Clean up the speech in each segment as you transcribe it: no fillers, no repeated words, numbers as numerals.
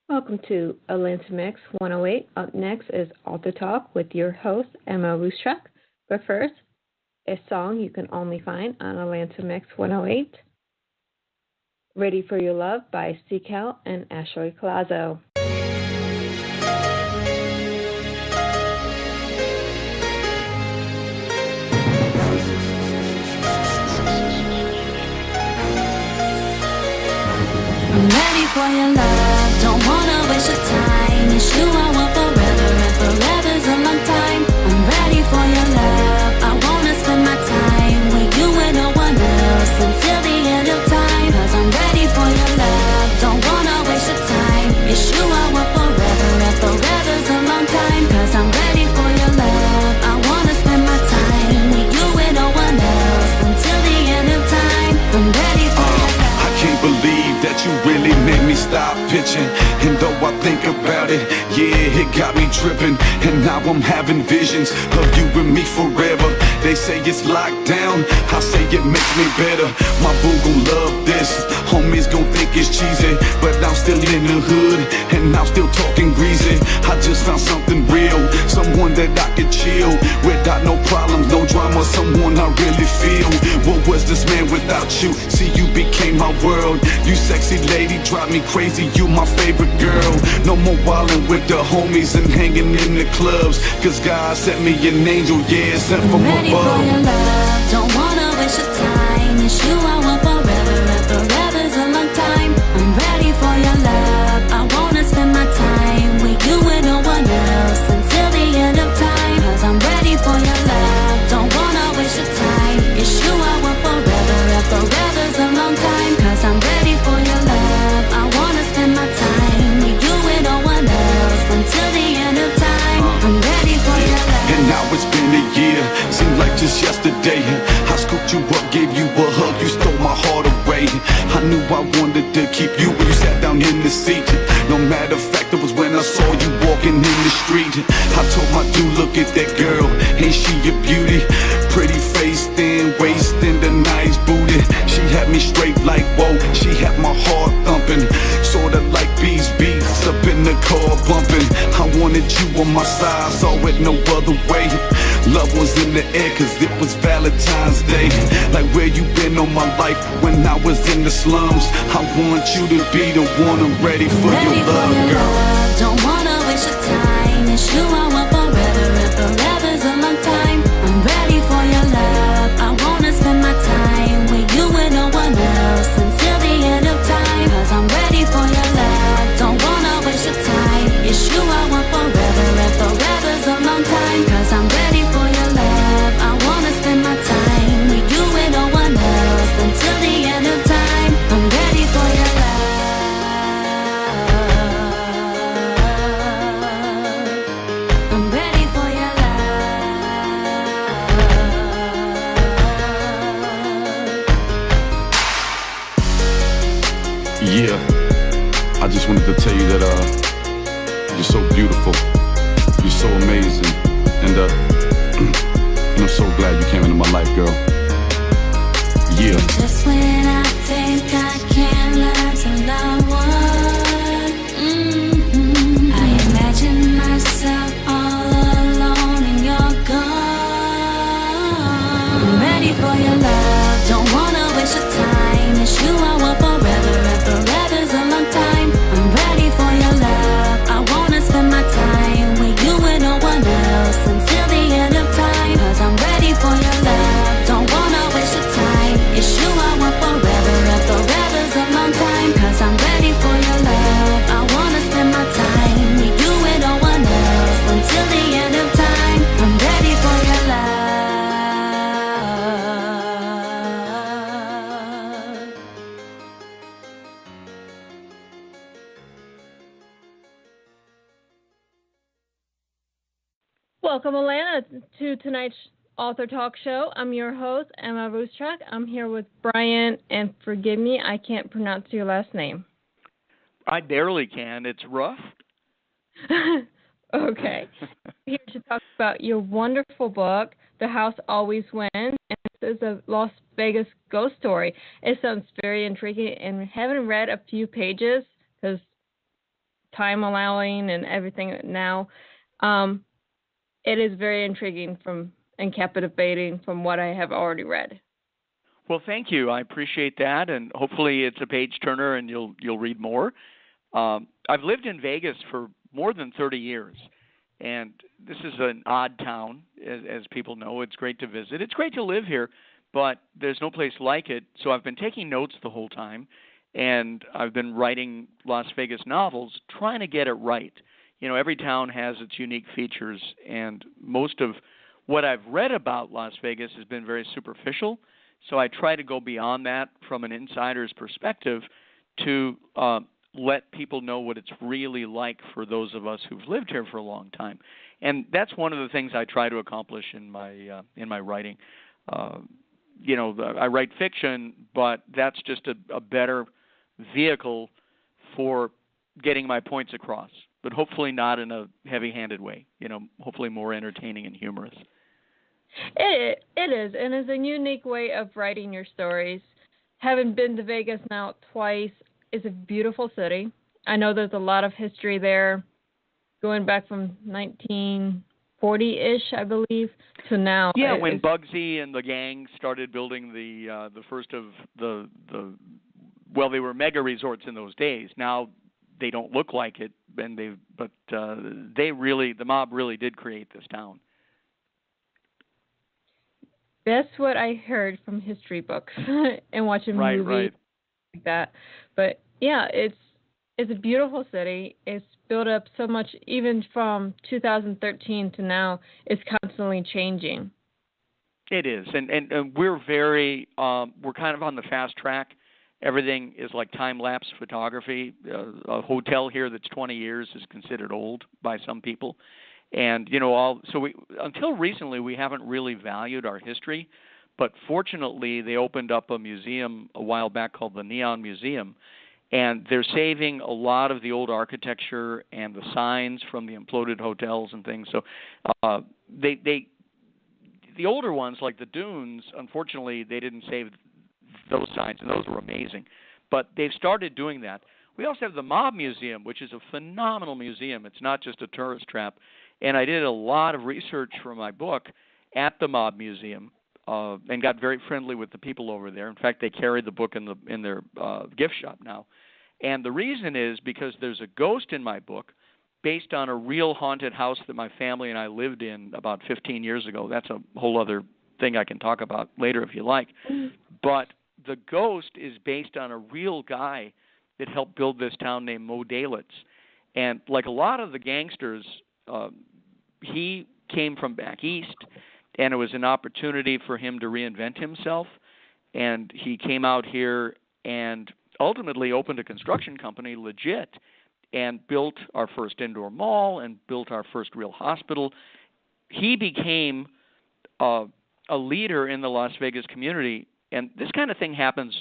Welcome to Atlanta Mix 108. Up next is Author Talk with your host, M.L.Ruscsak. But first, a song you can only find on Atlanta Mix 108. Ready for Your Love by Seacal and Ashley Colazo. I'm ready for your love, don't wanna waste your time. It's you I want forever, and forever's a long time. I'm ready for your love, I wanna spend my time with you and no one else until the end of time. Cause I'm ready for your love, don't wanna waste your time. It's you I want forever, and forever's a long time. Cause I'm ready for your love, I wanna spend my time with you and no one else until the end of time. I'm ready for your love. I can't believe that you really made me stop pitching. And though I think about it, yeah, it got me tripping. And now I'm having visions of you and me forever. They say it's locked down, I say it makes me better. My boo gon' love this, homies gon' think it's cheesy, but I'm still in the hood, and I'm still talking greasy. I just found something real, someone that I could chill without no problems, no drama, someone I really feel. What was this man without you? See, you became my world. You sexy lady, drive me crazy, you my favorite girl. No more wildin' with the homies and hanging in the clubs, cause God sent me an angel, yeah, sent from above. For your love, don't wanna waste your time. It's you I want forever, and forever's a long time. I'm ready for your love, I wanna spend my time with you and no one else until the end of time. Cause I'm ready for your love, don't wanna waste your time. It's you I want forever, and forever's a long time. Cause I'm ready for your love, I wanna spend my time with you and no one else until the end of time. I'm ready for your love. And now it's been a year, seemed like just yesterday. I scooped you up, gave you a hug, you stole my heart away. I knew I wanted to keep you when you sat down in the seat. No matter of fact, it was when I saw you walking in the street. I told my dude, look at that girl, ain't she a beauty? Pretty face, thin waist, and a nice booty. She had me straight like whoa, she had my heart thumping. Sorta like B's beats up in the car bumping. I wanted you on my side, saw it no other way. Love was in the air cause it was Valentine's Day. Like where you been all my life when I was in the slums. I want you to be the one, I'm ready for your love, girl. Don't wanna waste your time. It's you I want forever, and forever's a long time. I'm ready for your love, I wanna spend my time with you and no one else until the end of time. Cause I'm ready for your love, don't wanna waste your time. It's you I want forever, and forever's a long time. Cause I'm ready for your love, I wanna spend my time with you and no one else until the end of time. I'm ready for your love. I'm ready for your love. Yeah, I just wanted to tell you that you're so beautiful, you're so amazing, and I'm so glad you came into my life, girl. Yeah. Just when I think I can learn to love one, I imagine myself all alone and you're gone. I'm ready for your love, don't wanna waste your time. It's you I want forever, and forever's a long time. I'm ready for your love, I wanna spend my time with you and no one else until the end of time. Cause I'm ready for your love, don't wanna waste your time. It's you I want forever, and forever's a long time. Cause I'm ready for your love, I wanna spend my time with you and no one else until the end of time. I'm ready for your love. Welcome, Atlanta, to tonight's Author Talk Show. I'm your host, M.L.Ruscsak. I'm here with Brian, and forgive me, I can't pronounce your last name. I barely can. It's rough. Okay. Here to talk about your wonderful book, The House Always Wins, and this is a Las Vegas ghost story. It sounds very intriguing, and haven't read a few pages because time allowing and everything now, it is very intriguing and captivating from what I have already read. Well, thank you. I appreciate that, and hopefully it's a page turner and you'll read more. I've lived in Vegas for more than 30 years, and this is an odd town, as people know. It's great to visit. It's great to live here, but there's no place like it. So I've been taking notes the whole time, and I've been writing Las Vegas novels, trying to get it right. You know, every town has its unique features, and most of what I've read about Las Vegas has been very superficial. So I try to go beyond that from an insider's perspective to let people know what it's really like for those of us who've lived here for a long time. And that's one of the things I try to accomplish in my writing. You know, I write fiction, but that's just a better vehicle for getting my points across, but hopefully not in a heavy-handed way, you know, hopefully more entertaining and humorous. It is, and it's a unique way of writing your stories. Having been to Vegas now twice, it's a beautiful city. I know there's a lot of history there, going back from 1940-ish, I believe, to now. Yeah, when Bugsy and the gang started building the first of the well, they were mega resorts in those days. Now they don't look like it, and the mob really did create this town. That's what I heard from history books and watching movies like that. But yeah, it's a beautiful city. It's built up so much, even from 2013 to now. It's constantly changing. It is, and we're we're kind of on the fast track. Everything is like time-lapse photography. A hotel here that's 20 years is considered old by some people. And, you know, until recently, we haven't really valued our history. But fortunately, they opened up a museum a while back called the Neon Museum. And they're saving a lot of the old architecture and the signs from the imploded hotels and things. So the older ones, like the Dunes, unfortunately, they didn't save those signs, and those were amazing. But they've started doing that. We also have the Mob Museum, which is a phenomenal museum. It's not just a tourist trap. And I did a lot of research for my book at the Mob Museum and got very friendly with the people over there. In fact, they carry the book in their gift shop now. And the reason is because there's a ghost in my book based on a real haunted house that my family and I lived in about 15 years ago. That's a whole other thing I can talk about later if you like. But the ghost is based on a real guy that helped build this town named Mo Dalitz. And like a lot of the gangsters, he came from back east, and it was an opportunity for him to reinvent himself. And he came out here and ultimately opened a construction company, legit, and built our first indoor mall and built our first real hospital. He became a leader in the Las Vegas community, and this kind of thing happens,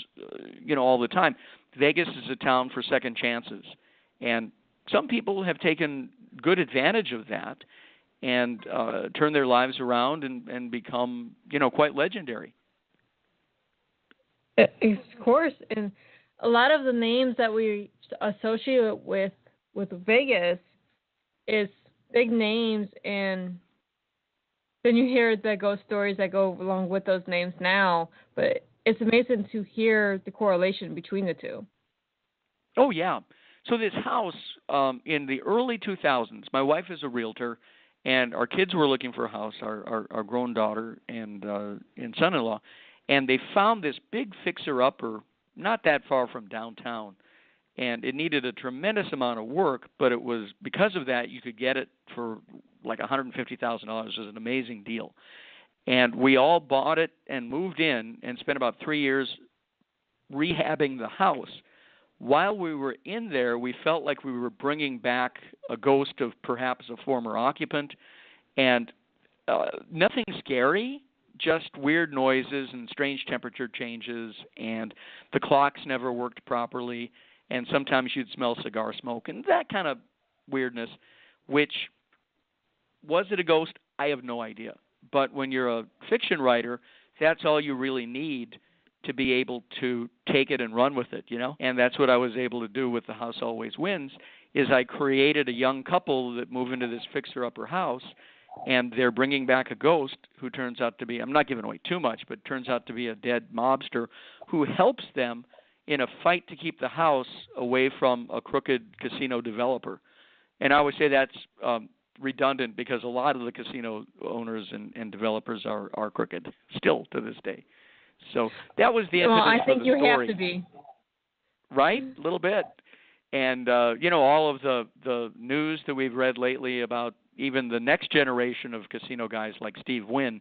all the time. Vegas is a town for second chances, and some people have taken good advantage of that and turned their lives around and become, quite legendary. Of course, and a lot of the names that we associate with Vegas is big names, and then you hear the ghost stories that go along with those names now, but it's amazing to hear the correlation between the two. Oh, yeah. So this house, in the early 2000s, my wife is a realtor, and our kids were looking for a house, our grown daughter and son-in-law, and they found this big fixer-upper not that far from downtown, and it needed a tremendous amount of work, but it was because of that you could get it for like $150,000. It was an amazing deal. And we all bought it and moved in and spent about 3 years rehabbing the house. While we were in there, we felt like we were bringing back a ghost of perhaps a former occupant, and nothing scary, just weird noises and strange temperature changes, and the clocks never worked properly, and sometimes you'd smell cigar smoke and that kind of weirdness, which, was it a ghost? I have no idea. But when you're a fiction writer, that's all you really need to be able to take it and run with it, And that's what I was able to do with The House Always Wins, is I created a young couple that move into this fixer-upper house, and they're bringing back a ghost who turns out to be, I'm not giving away too much, but turns out to be a dead mobster who helps them in a fight to keep the house away from a crooked casino developer. And I always say that's redundant because a lot of the casino owners and developers are crooked still to this day. So that was the impetus I for think the you story. have to be. Right? A little bit. And, all of the news that we've read lately about even the next generation of casino guys like Steve Wynn,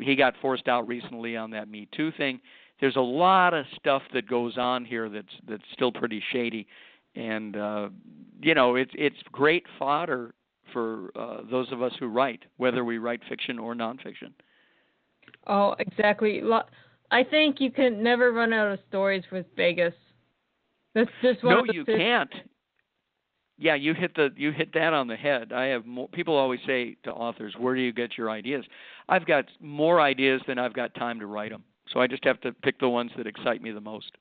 he got forced out recently on that Me Too thing. There's a lot of stuff that goes on here that's still pretty shady. And, it's great fodder for those of us who write, whether we write fiction or nonfiction. Oh, exactly. I think you can never run out of stories with Vegas. That's just one of the you can't. Yeah, you hit that on the head. I have more, people always say to authors, "Where do you get your ideas?" I've got more ideas than I've got time to write them. So I just have to pick the ones that excite me the most.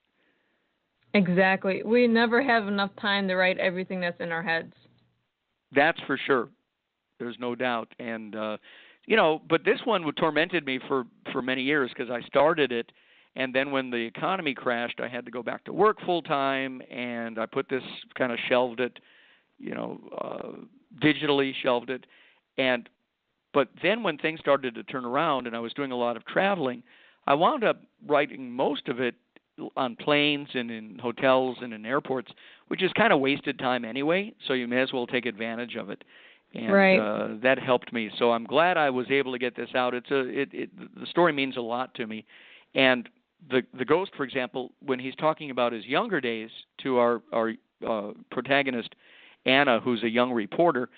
Exactly. We never have enough time to write everything that's in our heads. That's for sure. There's no doubt. And but this one tormented me for many years because I started it. And then when the economy crashed, I had to go back to work full time, and I put this kind of shelved it, digitally shelved it. But then when things started to turn around and I was doing a lot of traveling, I wound up writing most of it on planes and in hotels and in airports, which is kind of wasted time anyway, so you may as well take advantage of it. And right. That helped me. So I'm glad I was able to get this out. The story means a lot to me. And the ghost, for example, when he's talking about his younger days to our protagonist, Anna, who's a young reporter,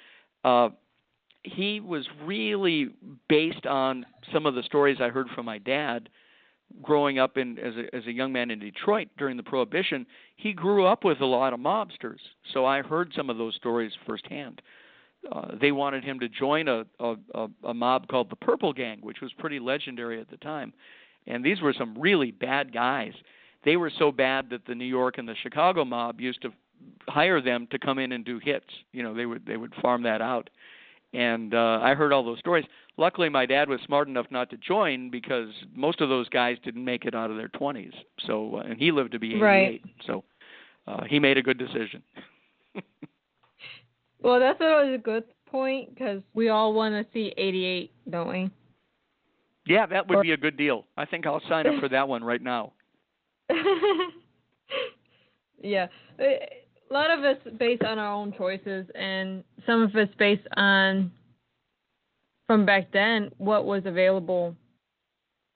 he was really based on some of the stories I heard from my dad growing up as a young man in Detroit during the Prohibition. He grew up with a lot of mobsters, so I heard some of those stories firsthand. They wanted him to join a mob called the Purple Gang, which was pretty legendary at the time. And these were some really bad guys. They were so bad that the New York and the Chicago mob used to hire them to come in and do hits. They would farm that out. And I heard all those stories. Luckily, my dad was smart enough not to join because most of those guys didn't make it out of their 20s. So, and he lived to be 88. Right. So he made a good decision. Well, that's always a good point because we all want to see 88, don't we? Yeah, that would be a good deal. I think I'll sign up for that one right now. Yeah. A lot of it's based on our own choices, and some of it's based on, from back then, what was available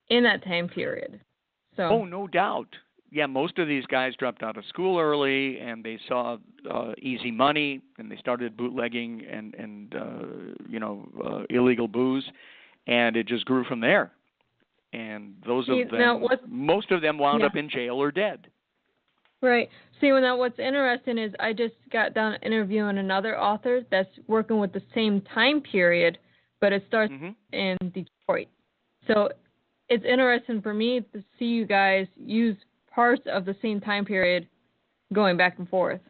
in that time period. So. Oh, no doubt. Yeah, most of these guys dropped out of school early, and they saw easy money, and they started bootlegging and illegal booze. And it just grew from there. And most of them wound up in jail or dead. Right. See, what's interesting is I just got done interviewing another author that's working with the same time period, but it starts in Detroit. So it's interesting for me to see you guys use parts of the same time period going back and forth.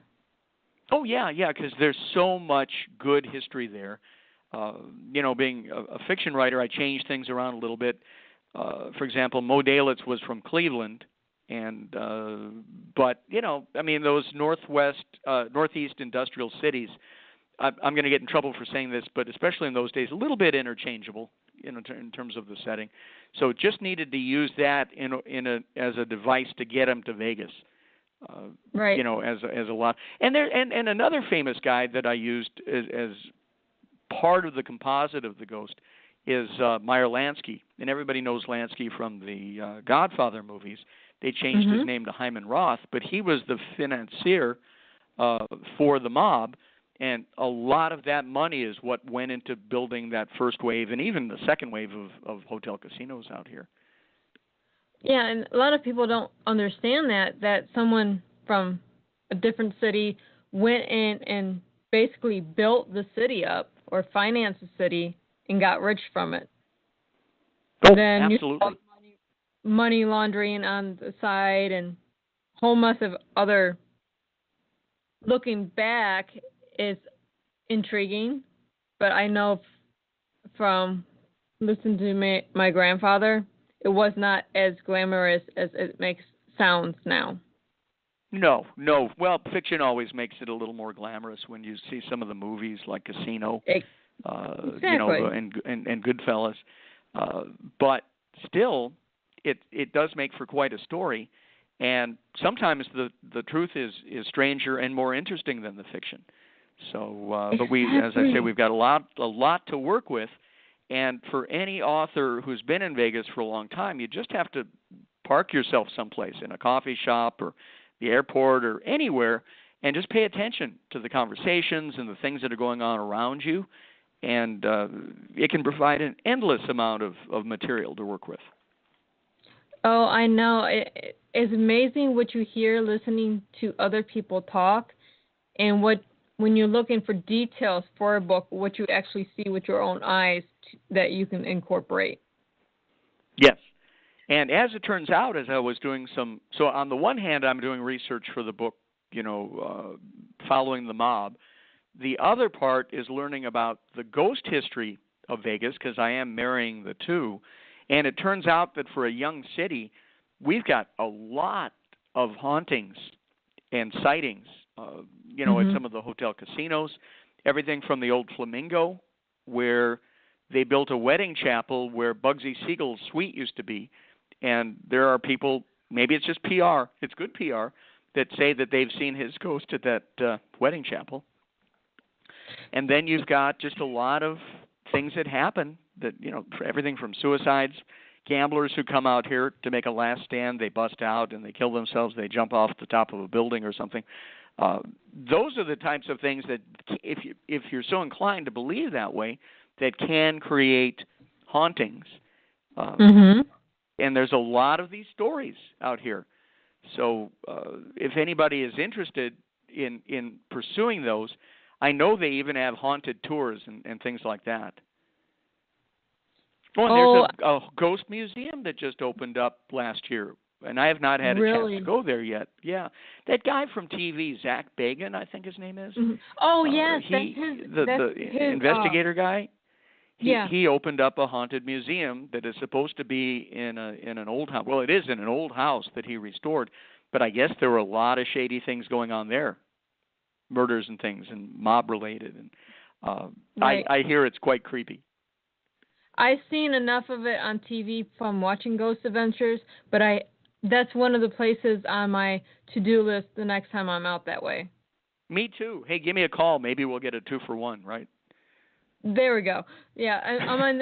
Oh, yeah, because there's so much good history there. Being a fiction writer, I changed things around a little bit. For example, Mo Dalitz was from Cleveland, but those northeast industrial cities. I'm going to get in trouble for saying this, but especially in those days, a little bit interchangeable in terms of the setting. So just needed to use that as a device to get them to Vegas. Right. As a lot. And another famous guy that I used as part of the composite of the ghost is Meyer Lansky, and everybody knows Lansky from the Godfather movies. They changed his name to Hyman Roth, but he was the financier for the mob, and a lot of that money is what went into building that first wave and even the second wave of hotel casinos out here. Yeah, and a lot of people don't understand that someone from a different city went in and basically built the city up or financed the city and got rich from it. Oh, then absolutely. You saw money laundering on the side and a whole mess of other looking back, it's intriguing. But I know from listening to my grandfather, it was not as glamorous as it sounds now. No. Well, fiction always makes it a little more glamorous when you see some of the movies like Casino, Exactly. and Goodfellas. But still, it does make for quite a story, and sometimes the truth is stranger and more interesting than the fiction. So, but as I say, we've got a lot to work with, and for any author who's been in Vegas for a long time, you just have to park yourself someplace in a coffee shop or the airport or anywhere, and just pay attention to the conversations and the things that are going on around you, and it can provide an endless amount of material to work with. Oh, I know. It's amazing what you hear listening to other people talk, and when you're looking for details for a book, what you actually see with your own eyes that you can incorporate. Yes. And as it turns out, as I was doing so on the one hand, I'm doing research for the book, following the mob. The other part is learning about the ghost history of Vegas, because I am marrying the two. And it turns out that for a young city, we've got a lot of hauntings and sightings, at some of the hotel casinos, everything from the old Flamingo, where they built a wedding chapel where Bugsy Siegel's suite used to be. And there are people, maybe it's just PR, it's good PR, that say that they've seen his ghost at that wedding chapel. And then you've got just a lot of things that happen that, everything from suicides, gamblers who come out here to make a last stand, they bust out and they kill themselves, they jump off the top of a building or something. Those are the types of things that, if you're so inclined to believe that way, that can create hauntings. And there's a lot of these stories out here. So if anybody is interested in pursuing those, I know they even have haunted tours and things like that. Oh, and there's a ghost museum that just opened up last year, and I have not had a chance to go there yet. Yeah. That guy from TV, Zach Bagan, I think his name is. Oh, yes. The investigator guy. He opened up a haunted museum that is supposed to be in an old house. Well, it is in an old house that he restored, but I guess there were a lot of shady things going on there, murders and things, and mob related. And right. I hear it's quite creepy. I've seen enough of it on TV from watching Ghost Adventures, but that's one of the places on my to-do list the next time I'm out that way. Me too. Hey, give me a call. Maybe we'll get a 2-for-1, right? There we go. Yeah, I'm on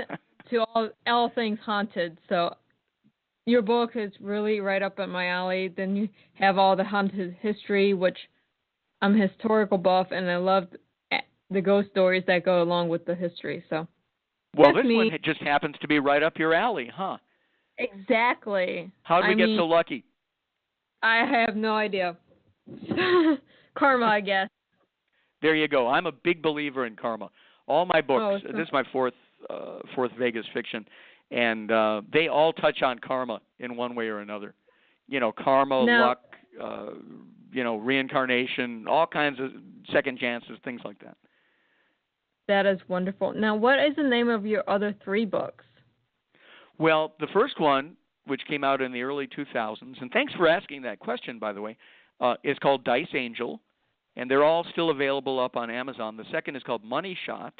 to all things haunted. So your book is really right up at my alley. Then you have all the haunted history, which I'm a historical buff, and I love the ghost stories that go along with the history. So, well, this one just happens to be right up your alley, huh? Exactly. How did we get so lucky? I have no idea. Karma, I guess. There you go. I'm a big believer in karma. All my books, this is my fourth Vegas fiction, and they all touch on karma in one way or another. Karma, luck, reincarnation, all kinds of second chances, things like that. That is wonderful. Now, what is the name of your other 3 books? Well, the first one, which came out in the early 2000s, and thanks for asking that question, by the way, is called Dice Angel. And they're all still available up on Amazon. The second is called Money Shot.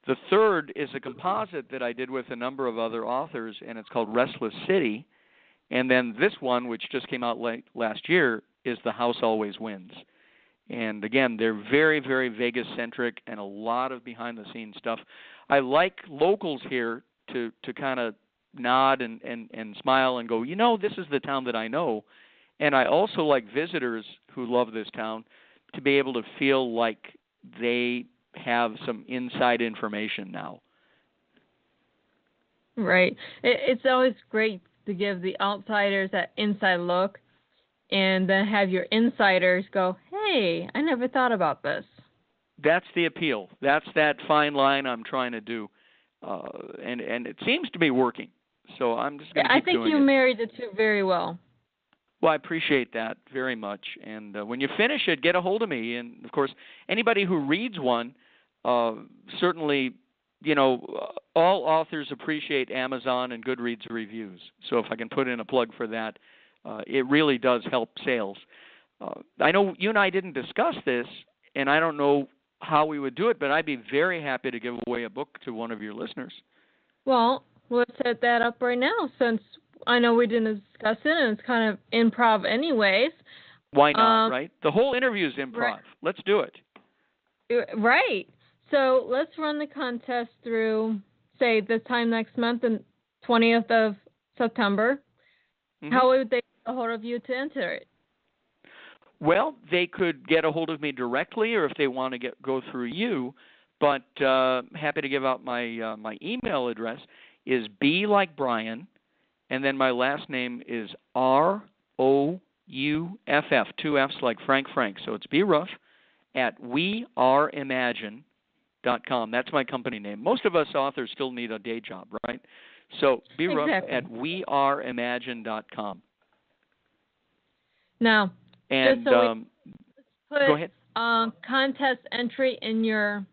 The third is a composite that I did with a number of other authors, and it's called Restless City. And then this one, which just came out last year, is The House Always Wins. And again, they're very, very Vegas-centric and a lot of behind-the-scenes stuff. I like locals here to kind of nod and smile and go, this is the town that I know. And I also like visitors who love this town to be able to feel like they have some inside information now. Right. It's always great to give the outsiders that inside look and then have your insiders go, hey, I never thought about this. That's the appeal. That's that fine line I'm trying to do. And it seems to be working. So I'm just going to keep doing it. I think you married the two very well. Well, I appreciate that very much. And when you finish it, get a hold of me. And, of course, anybody who reads one, certainly, all authors appreciate Amazon and Goodreads reviews. So if I can put in a plug for that, it really does help sales. I know you and I didn't discuss this, and I don't know how we would do it, but I'd be very happy to give away a book to one of your listeners. Well, let's set that up right now, since I know we didn't discuss it, and it's kind of improv anyways. Why not, right? The whole interview is improv. Right. Let's do it. Right. So let's run the contest through, say, this time next month, the 20th of September. Mm-hmm. How would they get a hold of you to enter it? Well, they could get a hold of me directly, or if they want to go through you. But happy to give out my my email address is B like Brian, and then my last name is ROUFF, 2 F's like Frank. So it's B Rouff at weareimagine.com. That's my company name. Most of us authors still need a day job, right? So B Rouff at weareimagine.com. Now, and just so put, go ahead. Contest entry in your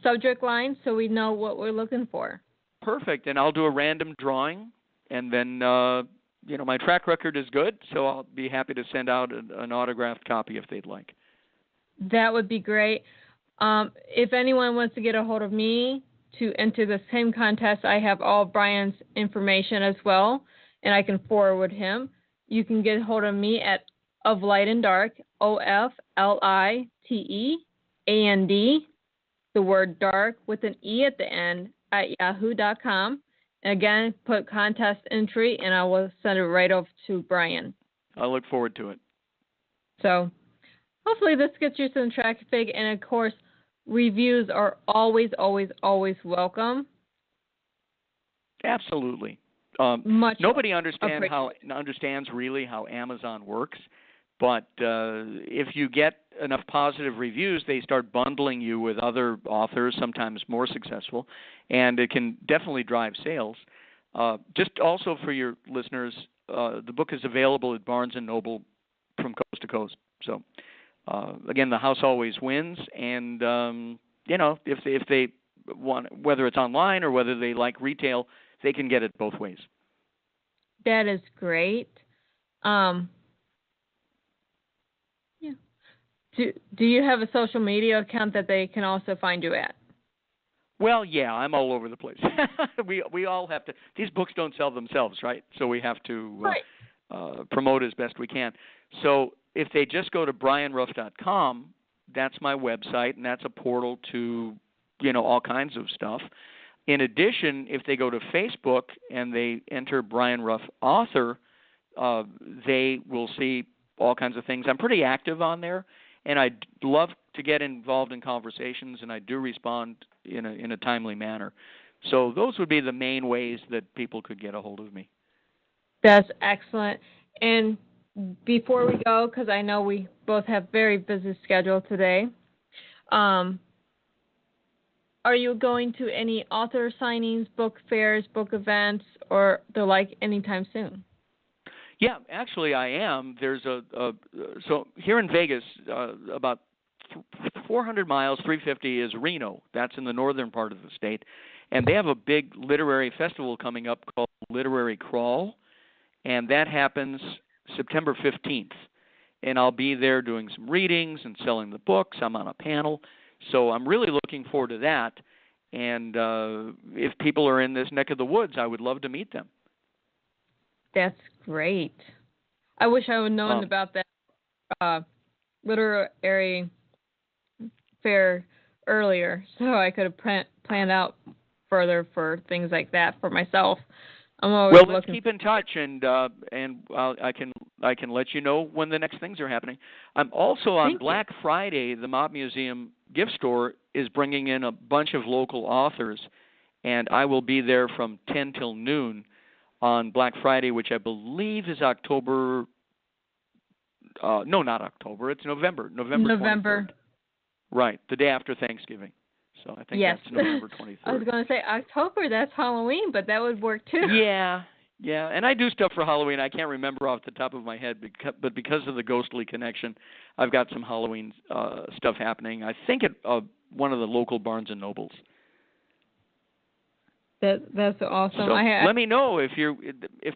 subject line so we know what we're looking for. Perfect. And I'll do a random drawing, and then my track record is good, so I'll be happy to send out an autographed copy if they'd like. That would be great. If anyone wants to get a hold of me to enter the same contest, I have all Brian's information as well, and I can forward him. You can get a hold of me at Of Light and Dark, OFLITEAND, the word dark with an E at the end, at yahoo.com. And again, put contest entry, and I will send it right over to Brian. I look forward to it. So hopefully this gets you some traffic, and of course, reviews are always, always, always welcome. Absolutely. Nobody understands really how Amazon works, but if you get enough positive reviews, they start bundling you with other authors, sometimes more successful, and it can definitely drive sales. Just also for your listeners, the book is available at Barnes & Noble from coast to coast. So, again, the house always wins, and, if they want, whether it's online or whether they like retail, they can get it both ways. That is great. Yeah. Do you have a social media account that they can also find you at? Well, yeah, I'm all over the place. we all have to. These books don't sell themselves, right? So we have to promote as best we can. So if they just go to brianrouff.com, that's my website, and that's a portal to all kinds of stuff. In addition, if they go to Facebook and they enter Brian Rouff author, they will see all kinds of things. I'm pretty active on there, and I'd love to get involved in conversations, and I do respond in a timely manner. So those would be the main ways that people could get a hold of me. That's excellent. And before we go, because I know we both have very busy schedule today, are you going to any author signings, book fairs, book events, or the like anytime soon? Yeah, actually I am. There's so here in Vegas, about 400 miles, 350 is Reno. That's in the northern part of the state. And they have a big literary festival coming up called Literary Crawl, and that happens September 15th. And I'll be there doing some readings and selling the books. I'm on a panel. So I'm really looking forward to that. And if people are in this neck of the woods, I would love to meet them. That's great. I wish I would have known about that literary fair earlier, so I could have planned out further for things like that for myself. I'm always let's keep in touch, and I can let you know when the next things are happening. I'm also on Black Friday. The Mob Museum gift store is bringing in a bunch of local authors, and I will be there from 10 till noon on Black Friday, which I believe is October. No, not October. It's November. November. 23rd. Right, the day after Thanksgiving. So I think that's November 23rd. I was going to say October, that's Halloween, but that would work too. Yeah, Yeah, and I do stuff for Halloween. I can't remember off the top of my head, but because of the ghostly connection, I've got some Halloween stuff happening. I think at one of the local Barnes and Nobles. That's awesome. So let me know if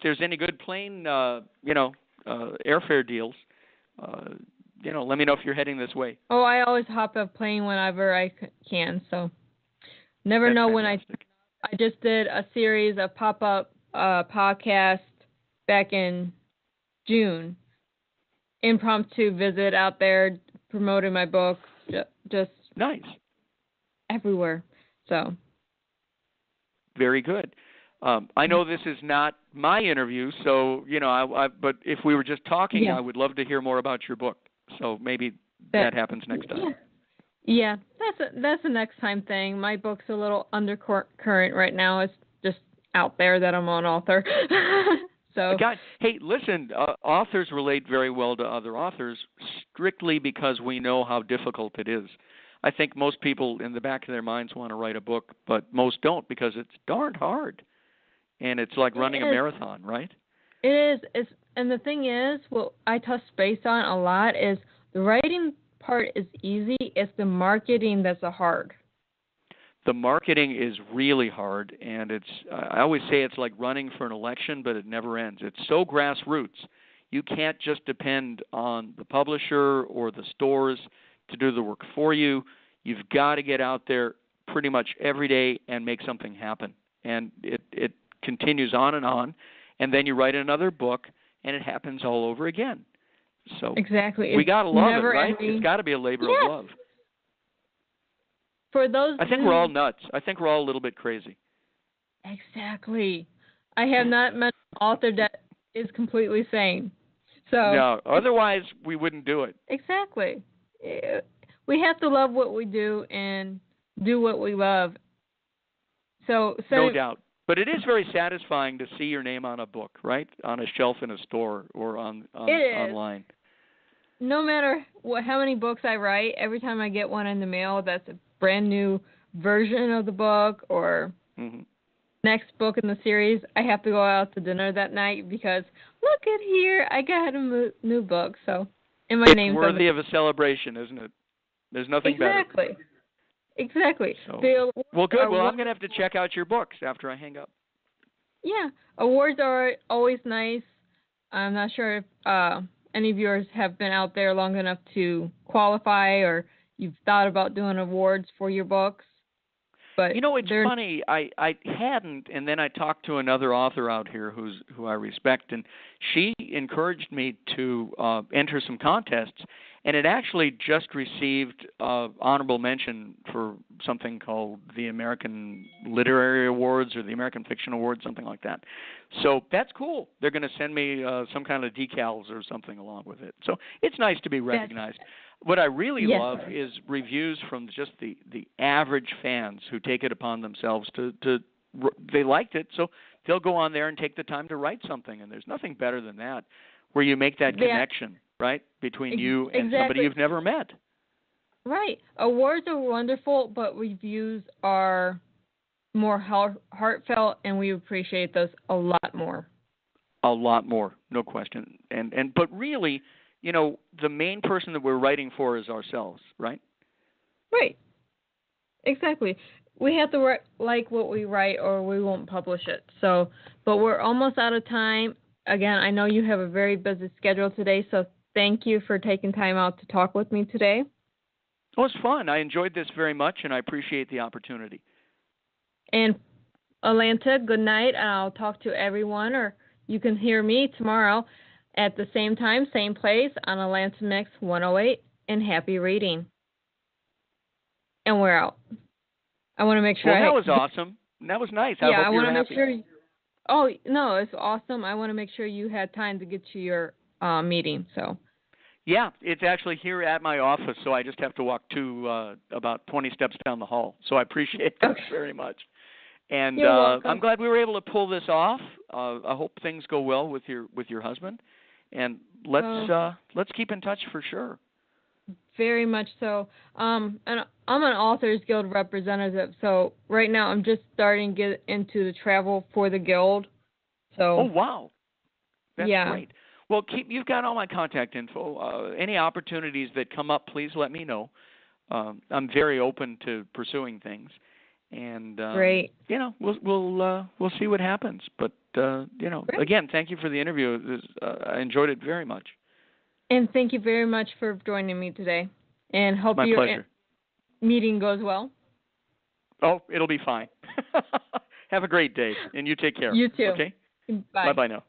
there's any good plane airfare deals. Let me know if you're heading this way. Oh, I always hop a plane whenever I can. So never That's know fantastic. when I just did a series of pop-up podcast back in June. Impromptu visit out there promoting my book, just nice everywhere. So very good. I know this is not my interview, so but if we were just talking, yeah. I would love to hear more about your book. So maybe that happens next time. Yeah, that's the next time thing. My book's a little undercurrent right now. It's just out there that I'm an author. So, God, hey, listen, authors relate very well to other authors strictly because we know how difficult it is. I think most people in the back of their minds want to write a book, but most don't because it's darn hard. And it's like running a marathon, right? It is. And the thing is, what I touch base on a lot is the writing part is easy. It's the marketing that's hard. The marketing is really hard, and I always say it's like running for an election, but it never ends. It's so grassroots. You can't just depend on the publisher or the stores to do the work for you. You've got to get out there pretty much every day and make something happen. And it continues on, and then you write another book, and it happens all over again. So exactly. We got to love it, right? Ending. It's got to be a labor of love. For those I think we're all nuts. I think we're all a little bit crazy. Exactly. I have not met an author that is completely sane. So no, otherwise we wouldn't do it. Exactly. We have to love what we do and do what we love. So no doubt. But it is very satisfying to see your name on a book, right? On a shelf in a store or online. No matter how many books I write, every time I get one in the mail that's a brand new version of the book or next book in the series, I have to go out to dinner that night because look at here, I got a new book. So, and my name's worthy of a celebration, isn't it? There's nothing better. Exactly. So, well, good. Well, I'm going to have to check out your books after I hang up. Yeah, awards are always nice. I'm not sure if any of yours have been out there long enough to qualify or you've thought about doing awards for your books. But it's funny. I hadn't, and then I talked to another author out here who I respect, and she encouraged me to enter some contests, and it actually just received honorable mention for something called the American Literary Awards or the American Fiction Awards, something like that. So that's cool. They're going to send me some kind of decals or something along with it. So it's nice to be recognized. What I really love is reviews from just the average fans who take it upon themselves they liked it, so they'll go on there and take the time to write something. And there's nothing better than that, where you make that connection, right, between you and somebody you've never met. Right. Awards are wonderful, but reviews are more heartfelt, and we appreciate those a lot more. A lot more, no question. But really, the main person that we're writing for is ourselves, right? Right. Exactly. We have to like what we write or we won't publish it. So, but we're almost out of time. Again, I know you have a very busy schedule today, so thank you for taking time out to talk with me today. It was fun. I enjoyed this very much, and I appreciate the opportunity. And Atlanta, good night. I'll talk to everyone, or you can hear me tomorrow at the same time, same place on Atlanta Mix 108, and happy reading. And we're out. I want to make sure. Well, that was awesome. That was nice. Yeah, I hope you're happy. Make sure. Oh no, it's awesome. I want to make sure you had time to get to your meeting. So. Yeah, it's actually here at my office, so I just have to walk about 20 steps down the hall. So I appreciate that very much. And You're welcome. I'm glad we were able to pull this off. I hope things go well with your husband. And let's keep in touch for sure. Very much so. And I'm an Authors Guild representative, so right now I'm just starting to get into the travel for the Guild. So. Oh wow, that's yeah. great. Well, you've got all my contact info. Any opportunities that come up, please let me know. I'm very open to pursuing things, and Great. we'll see what happens. But Great. again, thank you for the interview. I enjoyed it very much. And thank you very much for joining me today. And hope My your pleasure. meeting goes well. Oh, it'll be fine. Have a great day, and you take care. You too. Okay. Bye. Bye now.